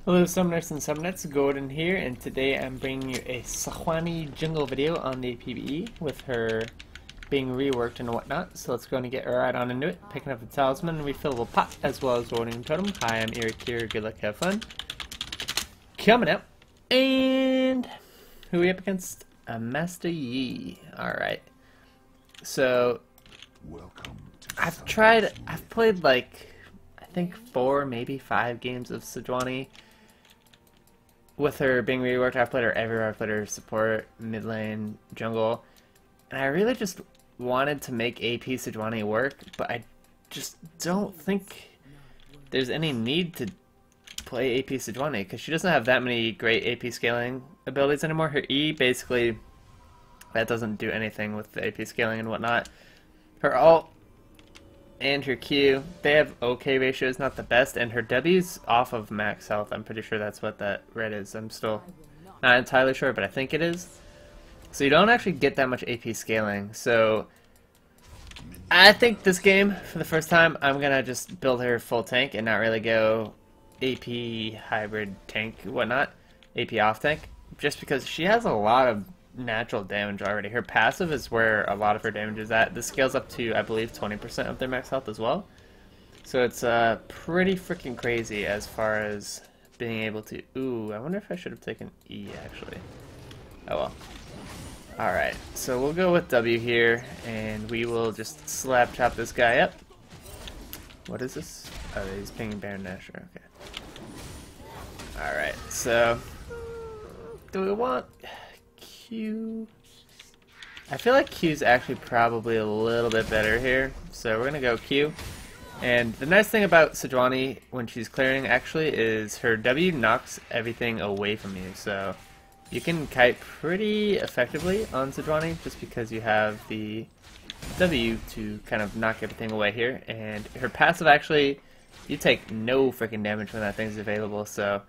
Hello Summoners and Summonets, Gordon here, and today I'm bringing you a Sejuani jungle video on the PvE with her being reworked and whatnot. So let's go and get right on into it, picking up the talisman, refillable pot, as well as warning totem. Hi, I'm Eric here, good luck, have fun. Coming up, and who are we up against? Master Yi. Alright, so I've played like, I think 4, maybe 5 games of Sejuani. With her being reworked, I've played her everywhere. I've played her support, mid lane, jungle, and I really just wanted to make AP Sejuani work, but I just don't think there's any need to play AP Sejuani because she doesn't have that many great AP scaling abilities anymore. Her E basically, that doesn't do anything with the AP scaling and whatnot. Her ult and her Q, they have okay ratios, not the best, and her W's off of max health. I'm pretty sure that's what that red is. I'm still not entirely sure, but I think it is. So you don't actually get that much AP scaling. So I think this game, for the first time, I'm gonna just build her full tank and not really go AP hybrid tank, whatnot, AP off tank, just because she has a lot of natural damage already. Her passive is where a lot of her damage is at. This scales up to, I believe, 20% of their max health as well. So it's pretty freaking crazy as far as being able to... Ooh, I wonder if I should have taken E, actually. Oh well. Alright, so we'll go with W here, and we will just slap chop this guy up. What is this? Oh, he's pinging Baron Nashor, okay. Alright, so... do we want... Q. I feel like Q's actually probably a little bit better here, so we're gonna go Q. And the nice thing about Sejuani when she's clearing actually is her W knocks everything away from you, so you can kite pretty effectively on Sejuani just because you have the W to kind of knock everything away here. And her passive actually, you take no freaking damage when that thing's available, so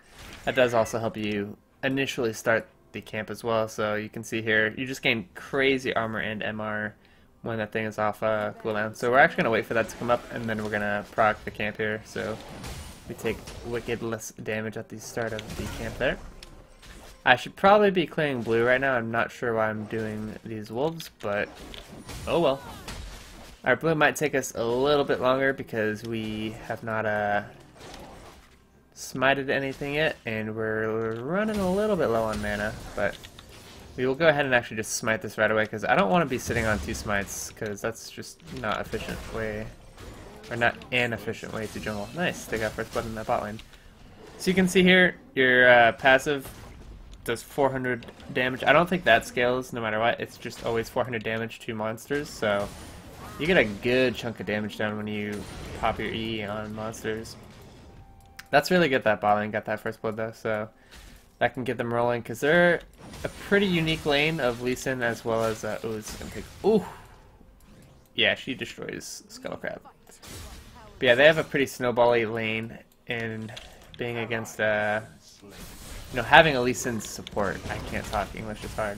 that does also help you initially start the camp as well. So you can see here, you just gain crazy armor and MR when that thing is off cooldown. So we're actually going to wait for that to come up, and then we're going to proc the camp here, so we take wicked less damage at the start of the camp there. I should probably be clearing blue right now. I'm not sure why I'm doing these wolves, but oh well. Our blue might take us a little bit longer because we have not smited anything yet, and we're running a little bit low on mana, but we will go ahead and actually just smite this right away because I don't want to be sitting on 2 smites because that's just not efficient way, or not an efficient way to jungle. Nice, they got first blood in that bot lane. So you can see here, your passive does 400 damage. I don't think that scales no matter what. It's just always 400 damage to monsters, so you get a good chunk of damage down when you pop your E on monsters. That's really good that bot lane got that first blood though, so that can get them rolling because they're a pretty unique lane of Lee Sin as well as ooh, it's gonna take, ooh, yeah, she destroys Skullcrab. But yeah, they have a pretty snowbally lane, and being against you know, having a Lee Sin support, I can't talk English, it's hard.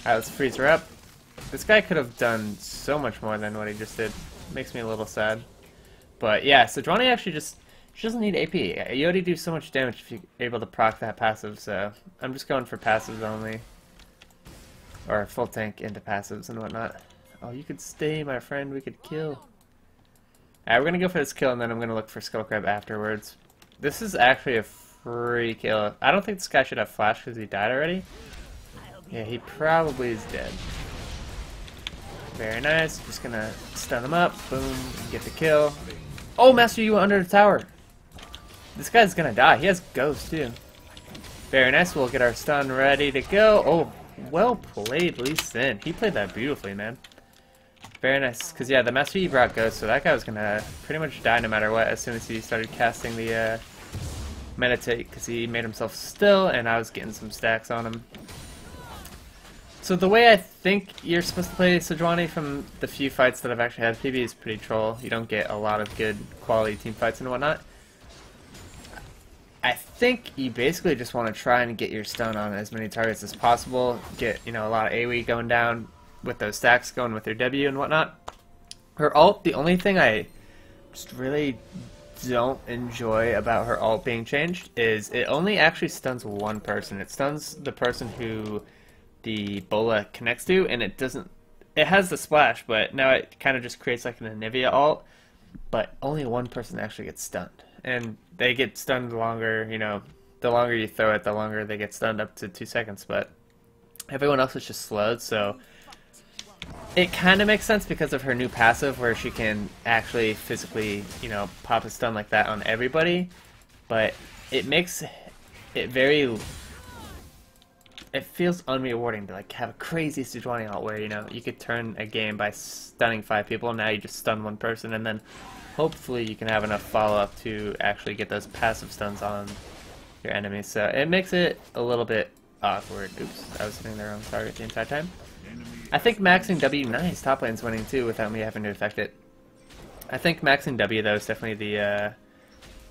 Alright, let's freeze her up. This guy could have done so much more than what he just did. Makes me a little sad. But yeah, so Sejuani actually just, she doesn't need AP. You already do so much damage if you're able to proc that passive, so I'm just going for passives only. Or full tank into passives and whatnot. Oh, you could stay, my friend. We could kill. Alright, we're going to go for this kill, and then I'm going to look for Skullcrab afterwards. This is actually a free kill. I don't think this guy should have flash because he died already. Yeah, he probably is dead. Very nice. Just going to stun him up. Boom. Get the kill. Oh, Master, you went under the tower. This guy's gonna die. He has ghost too. Very nice. We'll get our stun ready to go. Oh, well played, Lee Sin. He played that beautifully, man. Very nice. Because yeah, the Master Yi brought ghost, so that guy was gonna pretty much die no matter what as soon as he started casting the meditate, because he made himself still, and I was getting some stacks on him. So the way I think you're supposed to play Sejuani from the few fights that I've actually had, PB is pretty troll. You don't get a lot of good quality team fights and whatnot. I think you basically just want to try and get your stun on as many targets as possible. Get, you know, a lot of AoE going down with those stacks going with your W and whatnot. Her ult, the only thing I just really don't enjoy about her ult being changed is it only actually stuns one person. It stuns the person who the bola connects to, and it doesn't. It has the splash, but now it kind of just creates like an Anivia ult, but only one person actually gets stunned, and they get stunned longer. You know, the longer you throw it, the longer they get stunned, up to 2 seconds. But everyone else is just slowed, so it kind of makes sense because of her new passive, where she can actually physically, you know, pop a stun like that on everybody. But it makes it very. It feels unrewarding to like have a crazy Sejuani ult where, you know, you could turn a game by stunning 5 people, and now you just stun one person, and then hopefully you can have enough follow-up to actually get those passive stuns on your enemies. So it makes it a little bit awkward. Oops, I was hitting the wrong target the entire time. I think maxing W, nice, top lane's winning too without me having to affect it. I think maxing W though is definitely the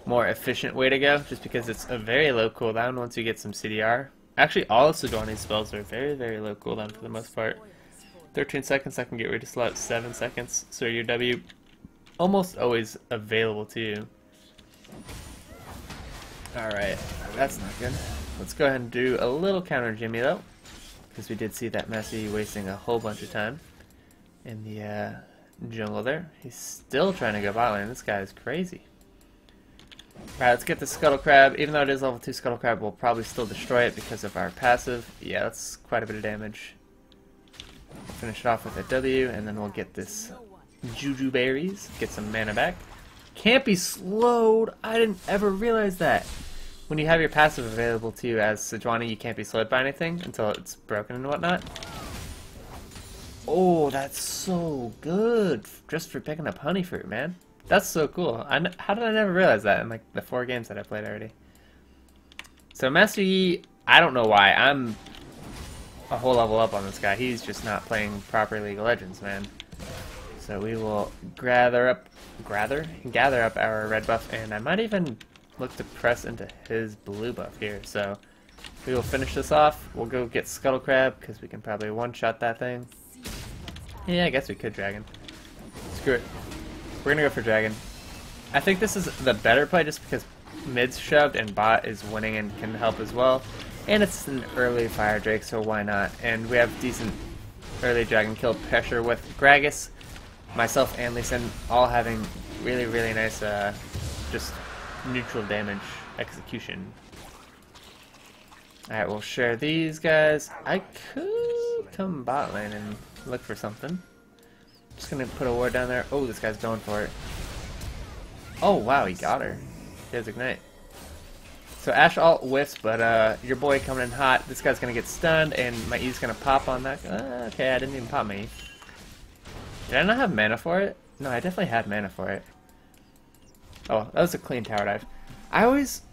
more efficient way to go, just because it's a very low cooldown once you get some CDR. Actually, all of Sejuani's spells are very, very low cooldown for the most part. 13 seconds, I can get rid of slot 7 seconds, so your W almost always available to you. Alright, that's not good. Let's go ahead and do a little counter Jimmy though, because we did see that Messi wasting a whole bunch of time in the jungle there. He's still trying to go bot lane. This guy is crazy. Alright, let's get the Scuttle Crab. Even though it is level 2 Scuttle Crab, we'll probably still destroy it because of our passive. Yeah, that's quite a bit of damage. We'll finish it off with a W, and then we'll get this Juju Berries. Get some mana back. Can't be slowed! I didn't ever realize that. When you have your passive available to you as Sejuani, you can't be slowed by anything until it's broken and whatnot. Oh, that's so good! Just for picking up honey fruit, man. That's so cool. How did I never realize that in like the 4 games that I played already? So Master Yi, I don't know why. I'm a whole level up on this guy. He's just not playing proper League of Legends, man. So we will gather up our red buff, and I might even look to press into his blue buff here. So we will finish this off. We'll go get Scuttle Crab because we can probably one-shot that thing. Yeah, I guess we could Dragon. Screw it. We're gonna go for Dragon. I think this is the better play just because mid's shoved and bot is winning and can help as well. And it's an early Fire Drake, so why not? And we have decent early Dragon kill pressure with Gragas, myself and Lee Sin all having really, really nice just neutral damage execution. Alright, we'll share these guys. I could come bot lane and look for something. Just gonna put a ward down there. Oh, this guy's going for it. Oh wow, he got her. He has Ignite. So Ashe ult whiffs, but your boy coming in hot. This guy's gonna get stunned, and my E's gonna pop on that. Okay, I didn't even pop my E. Did I not have mana for it? No, I definitely had mana for it. Oh, that was a clean tower dive. I always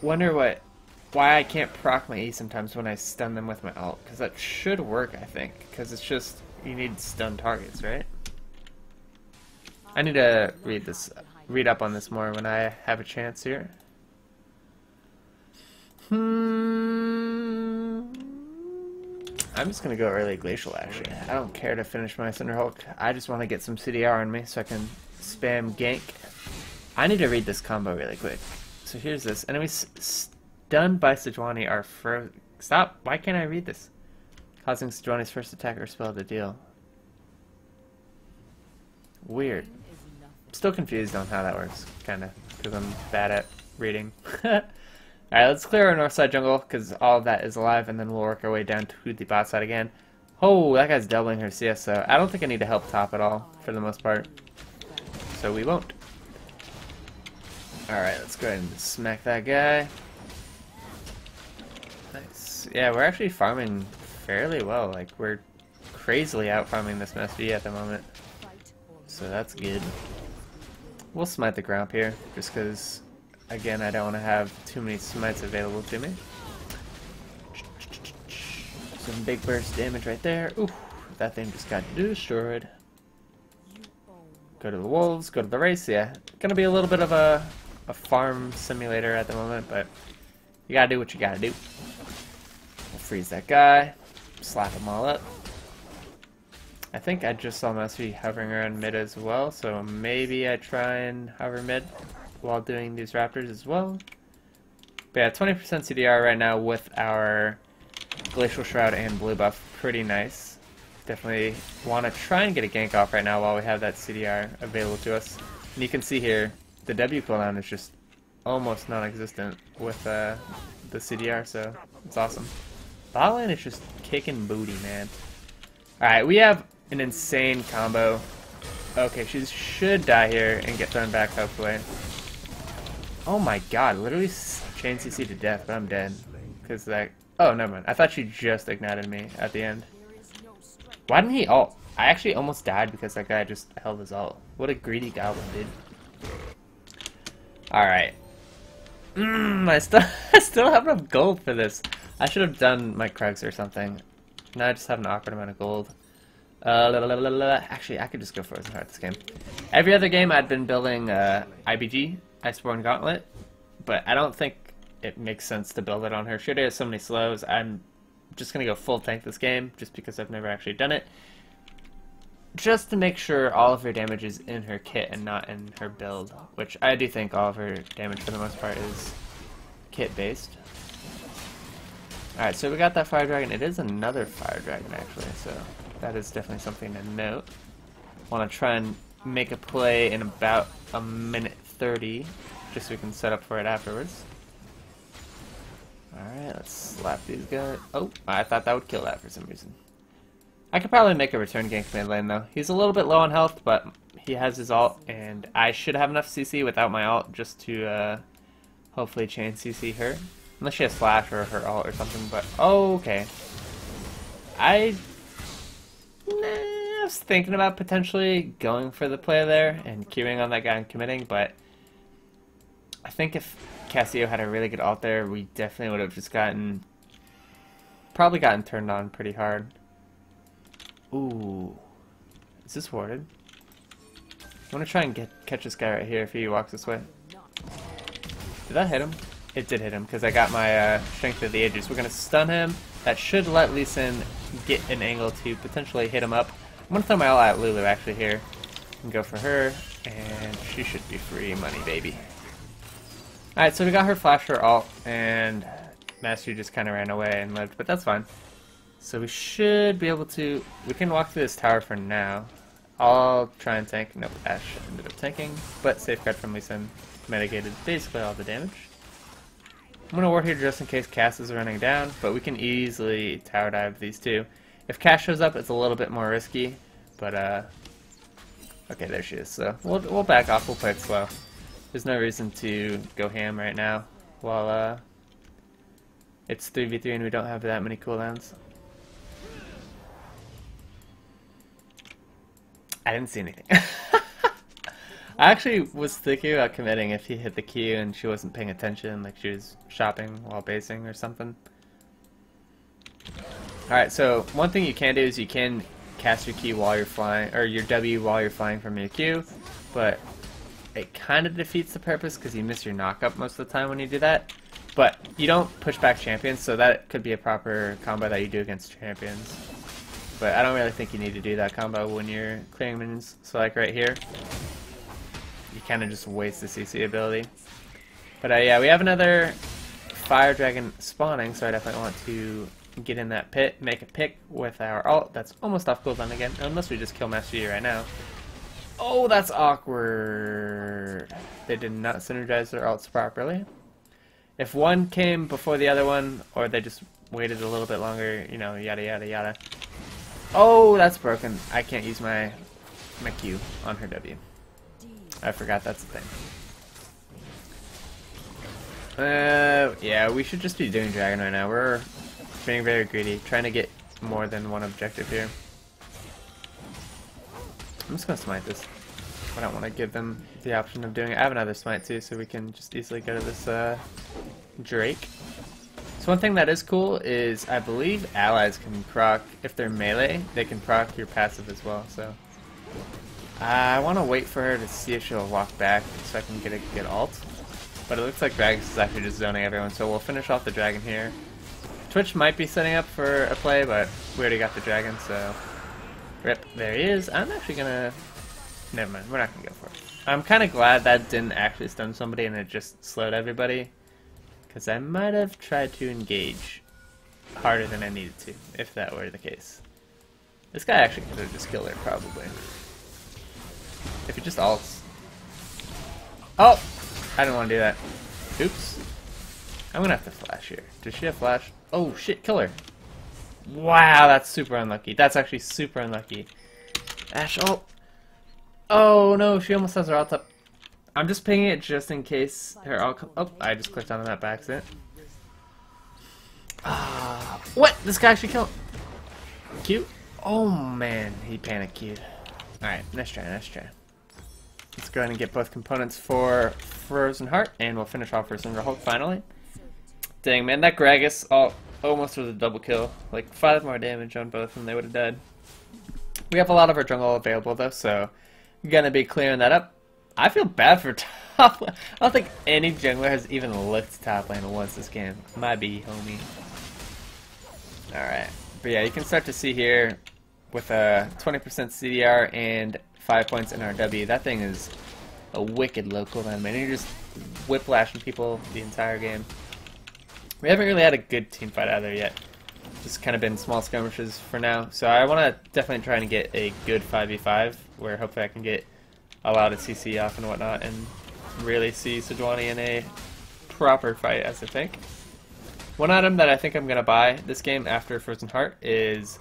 wonder why I can't proc my E sometimes when I stun them with my ult, because that should work, I think. Because it's just, you need stun targets, right? I need to read up on this more when I have a chance here. I'm just gonna go early Glacial actually. I don't care to finish my Cinder Hulk. I just want to get some CDR on me so I can spam gank. I need to read this combo really quick. So here's this. Enemies stunned by Sejuani are Stop! Why can't I read this? Causing Sejuani's first attack or spell to deal. Weird. Still confused on how that works, kinda, because I'm bad at reading. Alright, let's clear our north side jungle, because all of that is alive, and then we'll work our way down to the bot side again. Oh, that guy's doubling her CS, so I don't think I need to help top at all, for the most part. So we won't. Alright, let's go ahead and smack that guy. Nice. Yeah, we're actually farming fairly well. Like, we're crazily out farming this MSV at the moment. So that's good. We'll smite the ground here, just because, again, I don't want to have too many smites available to me. Some big burst damage right there. Ooh, that thing just got destroyed. Go to the wolves, go to the race, yeah. Gonna be a little bit of a farm simulator at the moment, but you gotta do what you gotta do. We'll freeze that guy, slap them all up. I think I just saw Messi hovering around mid as well, so maybe I try and hover mid. while doing these raptors as well. But yeah, 20% CDR right now with our Glacial Shroud and blue buff. Pretty nice. Definitely want to try and get a gank off right now while we have that CDR available to us. And you can see here, the W cooldown is just almost non-existent with the CDR, so it's awesome. Bot lane is just kicking booty, man. Alright, we have an insane combo. Okay, she should die here and get thrown back, hopefully. Oh my god, literally chain CC to death, but I'm dead. Because that... Oh, never mind. I thought she just ignited me at the end. Why didn't he ult? I actually almost died because that guy just held his ult. What a greedy goblin, dude. Alright. I still have enough gold for this. I should have done my Krugs or something. Now I just have an awkward amount of gold. Actually, I could just go Frozen Heart this game. Every other game I'd been building IBG, Iceborne Gauntlet, but I don't think it makes sense to build it on her. She already has so many slows. I'm just going to go full tank this game, just because I've never actually done it. Just to make sure all of her damage is in her kit and not in her build, which I do think all of her damage for the most part is kit-based. Alright, so we got that Fire Dragon. It is another Fire Dragon, actually, so that is definitely something to note. Want to try and make a play in about a minute 30, just so we can set up for it afterwards. Alright, let's slap these guys. Oh, I thought that would kill that for some reason. I could probably make a return gank mid lane, though. He's a little bit low on health, but he has his ult, and I should have enough CC without my ult just to hopefully chain CC her. Unless she has flash or her ult or something, but okay. I was thinking about potentially going for the play there and queuing on that guy and committing, but I think if Cassio had a really good ult there, we definitely would have just probably gotten turned on pretty hard. Ooh. Is this warded? I want to try and catch this guy right here if he walks this way. Did that hit him? It did hit him because I got my Strength of the Ages. We're going to stun him. That should let Lee Sin get an angle to potentially hit him up. I'm going to throw my ult at Lulu actually here. And go for her. And she should be free money, baby. Alright, so we got her flash, her ult, and Master just kind of ran away and lived, but that's fine. So we should be able to... We can walk through this tower for now. I'll try and tank. Nope, Ash ended up tanking, but safeguard from Lee Sin mitigated basically all the damage. I'm going to ward here just in case Cass is running down, but we can easily tower dive these two. If Cass shows up, it's a little bit more risky, but okay, there she is. So we'll back off, we'll play it slow. There's no reason to go ham right now while it's 3v3 and we don't have that many cooldowns. I didn't see anything. I actually was thinking about committing if he hit the Q and she wasn't paying attention, like she was shopping while basing or something. Alright, so one thing you can do is you can cast your Q while you're flying, or your W while you're flying from your Q, but it kind of defeats the purpose because you miss your knock-up most of the time when you do that. But you don't push back champions, so that could be a proper combo that you do against champions. But I don't really think you need to do that combo when you're clearing minions. So like right here, you kind of just waste the CC ability. But yeah, we have another Fire Dragon spawning, so I definitely want to get in that pit, make a pick with our ult. That's almost off cooldown again, unless we just kill Master Yi right now. Oh, that's awkward. They did not synergize their ults properly. If one came before the other one, or they just waited a little bit longer, you know, yada yada yada. Oh, that's broken. I can't use my Q on her W. I forgot that's the thing. Yeah, we should just be doing Dragon right now. We're being very greedy, trying to get more than one objective here. I'm just gonna smite this. I don't want to give them the option of doing it. I have another smite too, so we can just easily go to this Drake. So one thing that is cool is I believe allies can proc, if they're melee, they can proc your passive as well. So I want to wait for her to see if she'll walk back so I can get a good ult. But it looks like Gragas is actually just zoning everyone, so we'll finish off the dragon here. Twitch might be setting up for a play, but we already got the dragon, so rip. There he is. I'm actually gonna Never mind, we're not gonna go for it. I'm kind of glad that didn't actually stun somebody and it just slowed everybody, because I might have tried to engage harder than I needed to, if that were the case. This guy actually could have just killed her, probably. If he just ults. Oh! I didn't want to do that. Oops. I'm gonna have to flash here. Does she have flash? Oh shit, kill her. Wow, that's super unlucky. That's actually super unlucky. Ash ult. Oh no, she almost has her ult up. I'm just pinging it just in case her ult comes. Oh, I just clicked on that by accident. What? This guy actually killed. Q? Oh man, he panic Q'd. Alright, nice try, nice try. Let's go ahead and get both components for Frozen Heart, and we'll finish off Frozen Hulk finally. Dang man, that Gragas almost was a double kill. Like 5 more damage on both and they would have died. We have a lot of our jungle available though, so we're gonna be clearing that up. I feel bad for top lane. I don't think any jungler has even looked top lane once this game. Might be, homie. Alright. But yeah, you can start to see here with a 20% CDR and 5 points in RW. That thing is a wicked low cooldown, man. You're just whiplashing people the entire game. We haven't really had a good team fight either yet. Just kind of been small skirmishes for now. So I want to definitely try and get a good 5v5 where hopefully I can get a lot of CC off and whatnot and really see Sejuani in a proper fight, as I think. One item that I think I'm going to buy this game after Frozen Heart is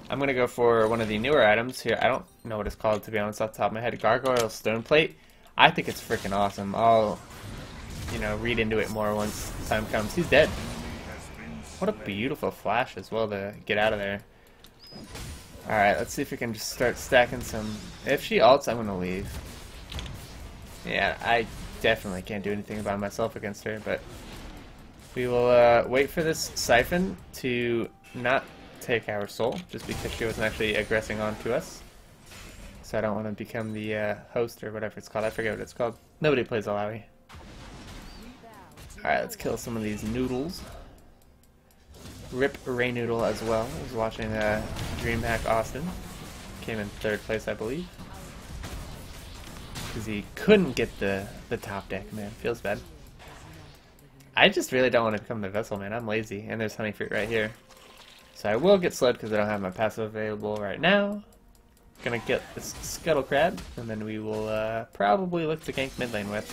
I'm going to go for one of the newer items here. I don't know what it's called, to be honest, off the top of my head. Gargoyle Stone Plate. I think it's freaking awesome. I'll, you know, read into it more once time comes. He's dead. What a beautiful flash as well to get out of there. Alright, let's see if we can just start stacking some. If she ults, I'm going to leave. Yeah, I definitely can't do anything by myself against her, but we will wait for this Siphon to not take our soul, just because she wasn't actually aggressing onto us. So I don't want to become the host or whatever it's called. I forget what it's called. Nobody plays Alawi. Alright, let's kill some of these noodles. Rip Ray Noodle as well. I was watching DreamHack Austin. Came in 3rd place, I believe. Because he couldn't get the top deck, man. Feels bad. I just really don't want to become the vessel, man. I'm lazy. And there's honey fruit right here. So I will get slowed because I don't have my passive available right now. Gonna get this Scuttle Crab, and then we will probably look to gank mid lane with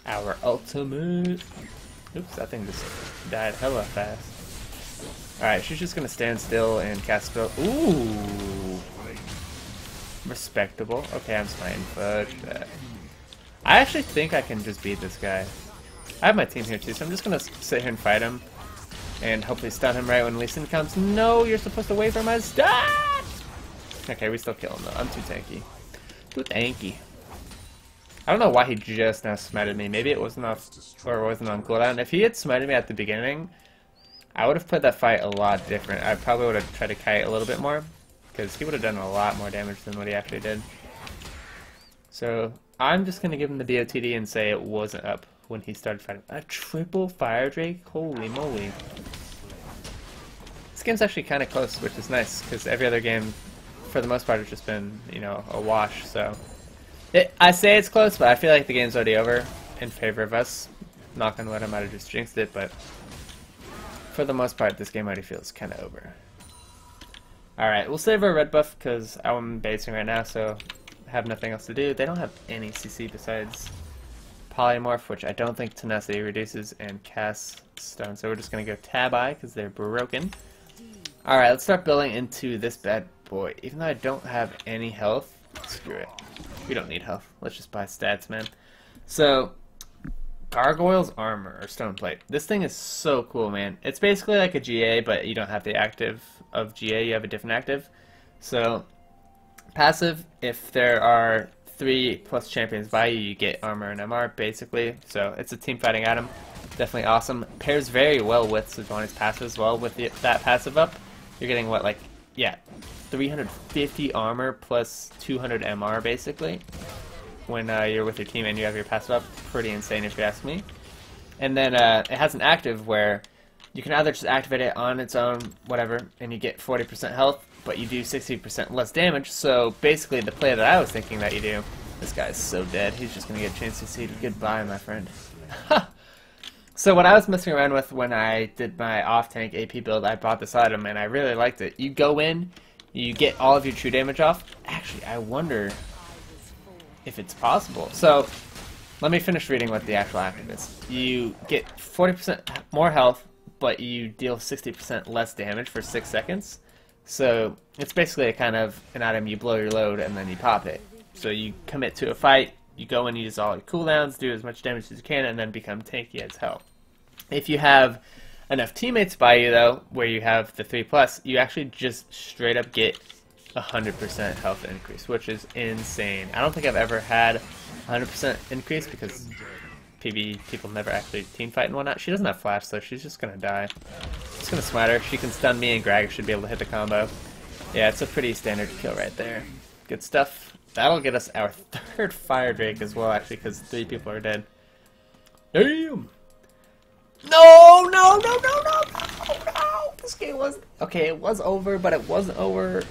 our ultimate. Oops, that thing just died hella fast. Alright, she's just gonna stand still and cast spell. Ooh! Respectable. Okay, I'm smiting. Fuck that. I actually think I can just beat this guy. I have my team here too, so I'm just gonna sit here and fight him. And hopefully stun him right when Lee Sin comes. No, you're supposed to wait for my stun! Okay, we still kill him though. I'm too tanky. Too tanky. I don't know why he just now smited me. Maybe it wasn't off, or wasn't on cooldown. If he had smited me at the beginning, I would have played that fight a lot different. I probably would have tried to kite a little bit more, because he would have done a lot more damage than what he actually did. So I'm just going to give him the BOTD and say it wasn't up when he started fighting. A triple Fire Drake? Holy moly. This game's actually kind of close, which is nice, because every other game, for the most part, has just been, you know, a wash. So I say it's close, but I feel like the game's already over in favor of us. Knock on wood, I might have just jinxed it, but for the most part, this game already feels kind of over. Alright, we'll save our red buff because I'm basing right now, so I have nothing else to do. They don't have any CC besides Polymorph, which I don't think Tenacity reduces, and Cast Stone. So we're just going to go Tab I because they're broken. Alright, let's start building into this bad boy. Even though I don't have any health, screw it. We don't need health. Let's just buy stats, man. So Gargoyle's Armor, or Stone Plate. This thing is so cool, man. It's basically like a GA, but you don't have the active of GA, you have a different active. So, passive, if there are 3+ champions by you, you get Armor and MR, basically. So, it's a team fighting item. Definitely awesome. Pairs very well with Sejuani's passive as well. With that passive up, you're getting what, like, yeah, 350 Armor plus 200 MR, basically, when you're with your team and you have your passive up. Pretty insane if you ask me. And then it has an active where you can either just activate it on its own, whatever, and you get 40% health, but you do 60% less damage. So basically the play that I was thinking that you do, this guy's so dead, he's just going to get a chance to see goodbye, my friend. So what I was messing around with when I did my off-tank AP build, I bought this item and I really liked it. You go in, you get all of your true damage off. Actually, I wonder if it's possible. So let me finish reading what the actual active is. You get 40% more health, but you deal 60% less damage for 6 seconds. So it's basically a kind of an item you blow your load and then you pop it. So you commit to a fight, you go and use all your cooldowns, do as much damage as you can, and then become tanky as hell. If you have enough teammates by you, though, where you have the 3+, you actually just straight up get 100% health increase, which is insane. I don't think I've ever had 100% increase because PvE people never actually team fight and whatnot. She doesn't have flash, so she's just gonna die. Just gonna smite her. She can stun me, and Greg should be able to hit the combo. Yeah, it's a pretty standard kill right there. Good stuff. That'll get us our 3rd Fire Drake as well, actually, because 3 people are dead. Damn! No, no, no, no, no, no, no! This game was... Okay, it was over, but it wasn't over.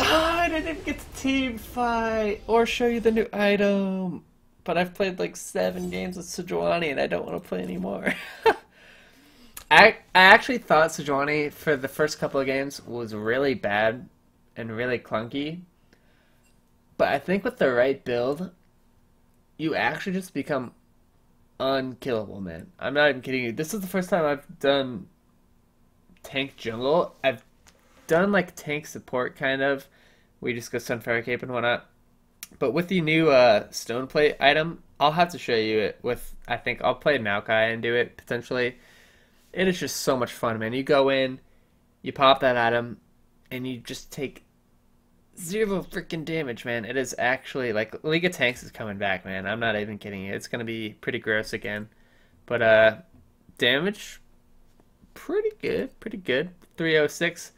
Ah, I didn't get to team fight or show you the new item. But I've played like 7 games with Sejuani, and I don't want to play anymore. I actually thought Sejuani, for the first couple of games, was really bad and really clunky. But I think with the right build, you actually just become unkillable, man. I'm not even kidding you. This is the first time I've done tank jungle. I've done like tank support kind of. We just go Sunfire Cape and whatnot. But with the new stone plate item, I'll have to show you it with, I think I'll play Maokai and do it potentially. It is just so much fun, man. You go in, you pop that item, and you just take 0 freaking damage, man. It is actually, like, League of Tanks is coming back, man. I'm not even kidding you. It's going to be pretty gross again. But, damage, pretty good, pretty good. 306.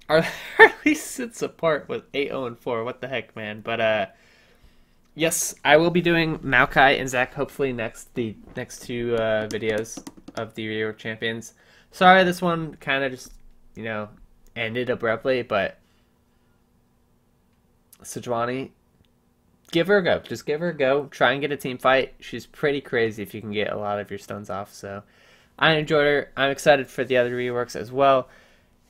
Our least sits apart with 8-0 and 4. What the heck, man? But, yes, I will be doing Maokai and Zach hopefully the next 2 videos of the Reworked Champions. Sorry this one kind of just, you know, ended abruptly, but Sejuani, give her a go. Just give her a go. Try and get a team fight. She's pretty crazy if you can get a lot of your stones off. So I enjoyed her. I'm excited for the other reworks as well.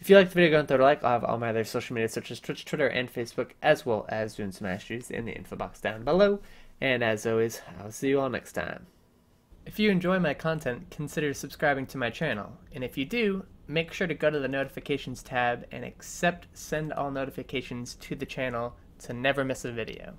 If you liked the video, go and throw a like. I'll have all my other social media such as Twitch, Twitter, and Facebook, as well as doing some masteries in the info box down below. And as always, I'll see you all next time. If you enjoy my content, consider subscribing to my channel. And if you do, make sure to go to the notifications tab and accept send all notifications to the channel to never miss a video.